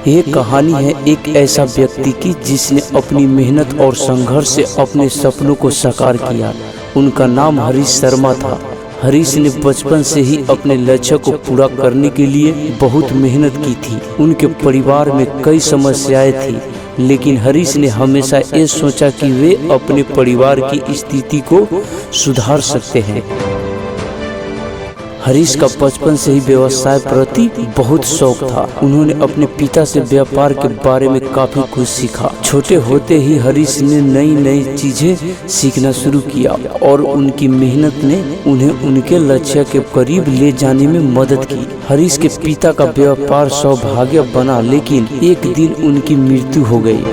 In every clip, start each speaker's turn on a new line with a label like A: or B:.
A: ये कहानी है एक ऐसा व्यक्ति की जिसने अपनी मेहनत और संघर्ष से अपने सपनों को साकार किया। उनका नाम हरीश शर्मा था। हरीश ने बचपन से ही अपने लक्ष्य को पूरा करने के लिए बहुत मेहनत की थी। उनके परिवार में कई समस्याएं थी, लेकिन हरीश ने हमेशा ये सोचा कि वे अपने परिवार की स्थिति को सुधार सकते हैं। हरीश का बचपन से ही व्यवसाय प्रति बहुत शौक था। उन्होंने अपने पिता से व्यापार के बारे में काफी कुछ सीखा। छोटे होते ही हरीश ने नई नई चीजें सीखना शुरू किया और उनकी मेहनत ने उन्हें उनके लक्ष्य के करीब ले जाने में मदद की। हरीश के पिता का व्यापार सौभाग्य बना, लेकिन एक दिन उनकी मृत्यु हो गई।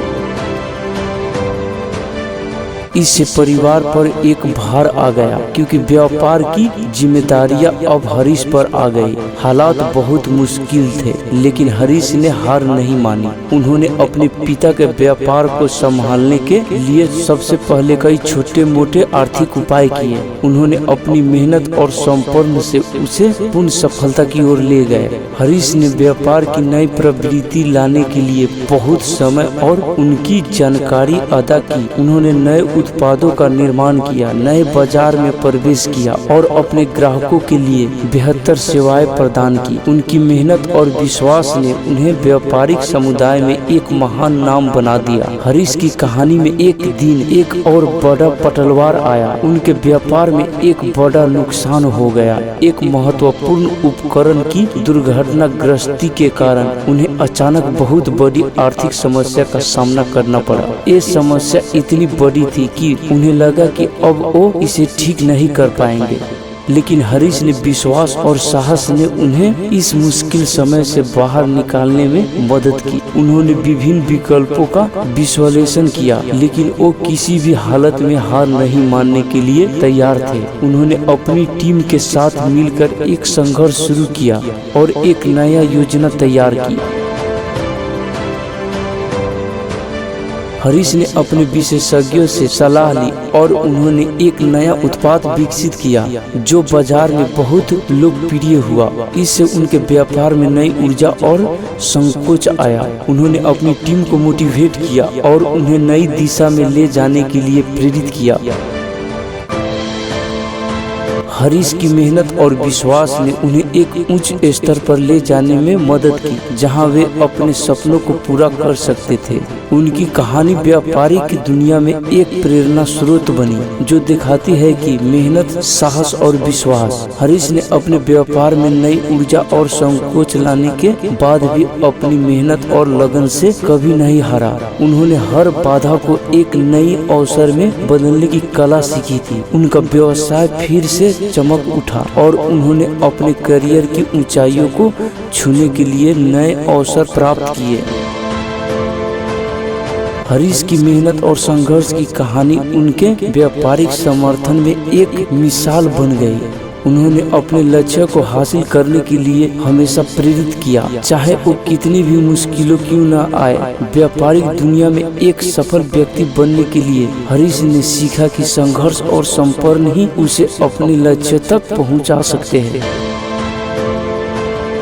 A: इससे परिवार पर एक भार आ गया, क्योंकि व्यापार की जिम्मेदारियां अब हरीश पर आ गई। हालात बहुत मुश्किल थे, लेकिन हरीश ने हार नहीं मानी। उन्होंने अपने पिता के व्यापार को संभालने के लिए सबसे पहले कई छोटे मोटे आर्थिक उपाय किए। उन्होंने अपनी मेहनत और संपर्क से उसे पूर्ण सफलता की ओर ले गए। हरीश ने व्यापार की नई प्रवृत्ति लाने के लिए बहुत समय और उनकी जानकारी अदा की। उन्होंने नए उत्पादों का निर्माण किया, नए बाजार में प्रवेश किया और अपने ग्राहकों के लिए बेहतर सेवाएं प्रदान की। उनकी मेहनत और विश्वास ने उन्हें व्यापारिक समुदाय में एक महान नाम बना दिया। हरीश की कहानी में एक दिन एक और बड़ा पलटवार आया। उनके व्यापार में एक बड़ा नुकसान हो गया। एक महत्वपूर्ण उपकरण की दुर्घटनाग्रस्ती के कारण उन्हें अचानक बहुत बड़ी आर्थिक समस्या का सामना करना पड़ा। ये समस्या इतनी बड़ी थी कि उन्हें लगा कि अब वो इसे ठीक नहीं कर पाएंगे, लेकिन हरीश ने विश्वास और साहस ने उन्हें इस मुश्किल समय से बाहर निकालने में मदद की। उन्होंने विभिन्न विकल्पों का विश्लेषण किया, लेकिन वो किसी भी हालत में हार नहीं मानने के लिए तैयार थे। उन्होंने अपनी टीम के साथ मिलकर एक संघर्ष शुरू किया और एक नया योजना तैयार की। हरीश ने अपने विशेषज्ञों से सलाह ली और उन्होंने एक नया उत्पाद विकसित किया जो बाजार में बहुत लोकप्रिय हुआ। इससे उनके व्यापार में नई ऊर्जा और संकोच आया। उन्होंने अपनी टीम को मोटिवेट किया और उन्हें नई दिशा में ले जाने के लिए प्रेरित किया। हरीश की मेहनत और विश्वास ने उन्हें एक उच्च स्तर पर ले जाने में मदद की, जहां वे अपने सपनों को पूरा कर सकते थे। उनकी कहानी व्यापारिक दुनिया में एक प्रेरणा स्रोत बनी, जो दिखाती है कि मेहनत, साहस और विश्वास। हरीश ने अपने व्यापार में नई ऊर्जा और संकोच लाने के बाद भी अपनी मेहनत और लगन से कभी नहीं हारा। उन्होंने हर बाधा को एक नई अवसर में बदलने की कला सीखी थी। उनका व्यवसाय फिर से चमक उठा और उन्होंने अपने करियर की ऊंचाइयों को छूने के लिए नए अवसर प्राप्त किए। हरीश की मेहनत और संघर्ष की कहानी उनके व्यापारिक समर्थन में एक मिसाल बन गई। उन्होंने अपने लक्ष्य को हासिल करने के लिए हमेशा प्रेरित किया, चाहे वो कितनी भी मुश्किलों क्यों न आए। व्यापारिक दुनिया में एक सफल व्यक्ति बनने के लिए हरीश ने सीखा कि संघर्ष और संपर्क ही उसे अपने लक्ष्य तक पहुंचा सकते हैं।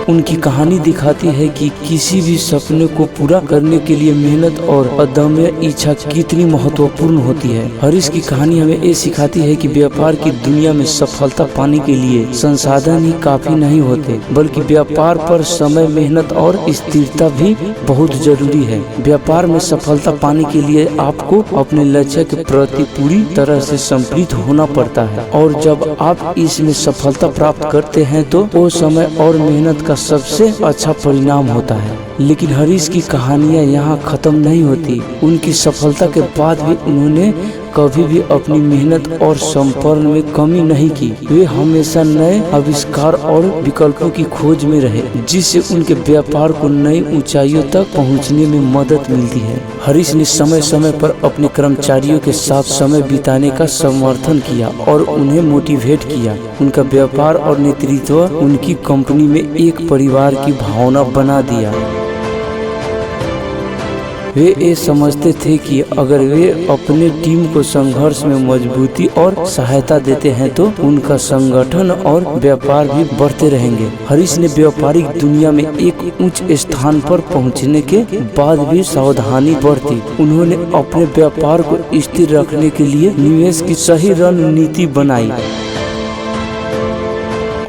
A: उनकी कहानी दिखाती है कि किसी भी सपने को पूरा करने के लिए मेहनत और अदम्य इच्छा कितनी महत्वपूर्ण होती है। हरीश की कहानी हमें ये सिखाती है कि व्यापार की दुनिया में सफलता पाने के लिए संसाधन ही काफी नहीं होते, बल्कि व्यापार पर समय, मेहनत और स्थिरता भी बहुत जरूरी है। व्यापार में सफलता पाने के लिए आपको अपने लक्ष्य के प्रति पूरी तरह से समर्पित होना पड़ता है, और जब आप इसमें सफलता प्राप्त करते हैं तो वो समय और मेहनत सबसे अच्छा परिणाम होता है। लेकिन हरीश की कहानियां यहाँ खत्म नहीं होती। उनकी सफलता के बाद भी उन्होंने कभी भी अपनी मेहनत और संपर्क में कमी नहीं की। वे हमेशा नए आविष्कार और विकल्पों की खोज में रहे, जिससे उनके व्यापार को नई ऊंचाइयों तक पहुंचने में मदद मिलती है। हरीश ने समय समय पर अपने कर्मचारियों के साथ समय बिताने का समर्थन किया और उन्हें मोटिवेट किया। उनका व्यापार और नेतृत्व उनकी कंपनी में एक परिवार की भावना बना दिया। वे ये समझते थे कि अगर वे अपने टीम को संघर्ष में मजबूती और सहायता देते हैं तो उनका संगठन और व्यापार भी बढ़ते रहेंगे। हरीश ने व्यापारिक दुनिया में एक उच्च स्थान पर पहुंचने के बाद भी सावधानी बरती। उन्होंने अपने व्यापार को स्थिर रखने के लिए निवेश की सही रणनीति बनाई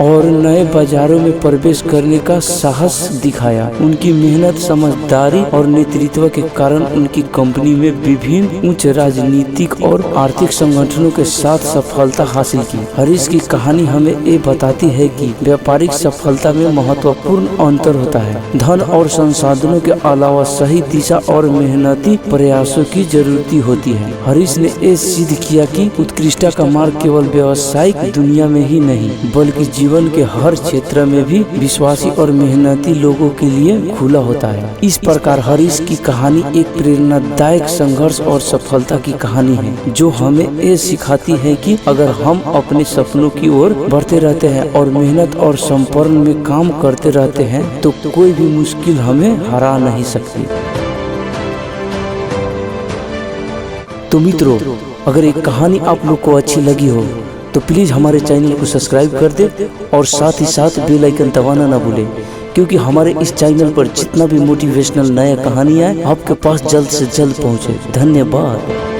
A: और नए बाजारों में प्रवेश करने का साहस दिखाया। उनकी मेहनत, समझदारी और नेतृत्व के कारण उनकी कंपनी में विभिन्न उच्च राजनीतिक और आर्थिक संगठनों के साथ सफलता हासिल की। हरीश की कहानी हमें ये बताती है कि व्यापारिक सफलता में महत्वपूर्ण अंतर होता है। धन और संसाधनों के अलावा सही दिशा और मेहनती प्रयासों की जरूरत होती है। हरीश ने ये सिद्ध किया कि उत्कृष्टता का मार्ग केवल व्यावसायिक दुनिया में ही नहीं बल्कि जीवन के हर क्षेत्र में भी विश्वासी और मेहनती लोगों के लिए खुला होता है। इस प्रकार हरीश की कहानी एक प्रेरणादायक संघर्ष और सफलता की कहानी है, जो हमें ये सिखाती है कि अगर हम अपने सपनों की ओर बढ़ते रहते हैं और मेहनत और संपर्क में काम करते रहते हैं तो कोई भी मुश्किल हमें हरा नहीं सकती। तो मित्रों, अगर एक कहानी आप लोग को अच्छी लगी हो तो प्लीज़ हमारे चैनल को सब्सक्राइब कर दे और साथ ही साथ बेल आइकन दबाना ना भूलें, क्योंकि हमारे इस चैनल पर जितना भी मोटिवेशनल नया कहानियाँ आपके पास जल्द से जल्द पहुँचे। धन्यवाद।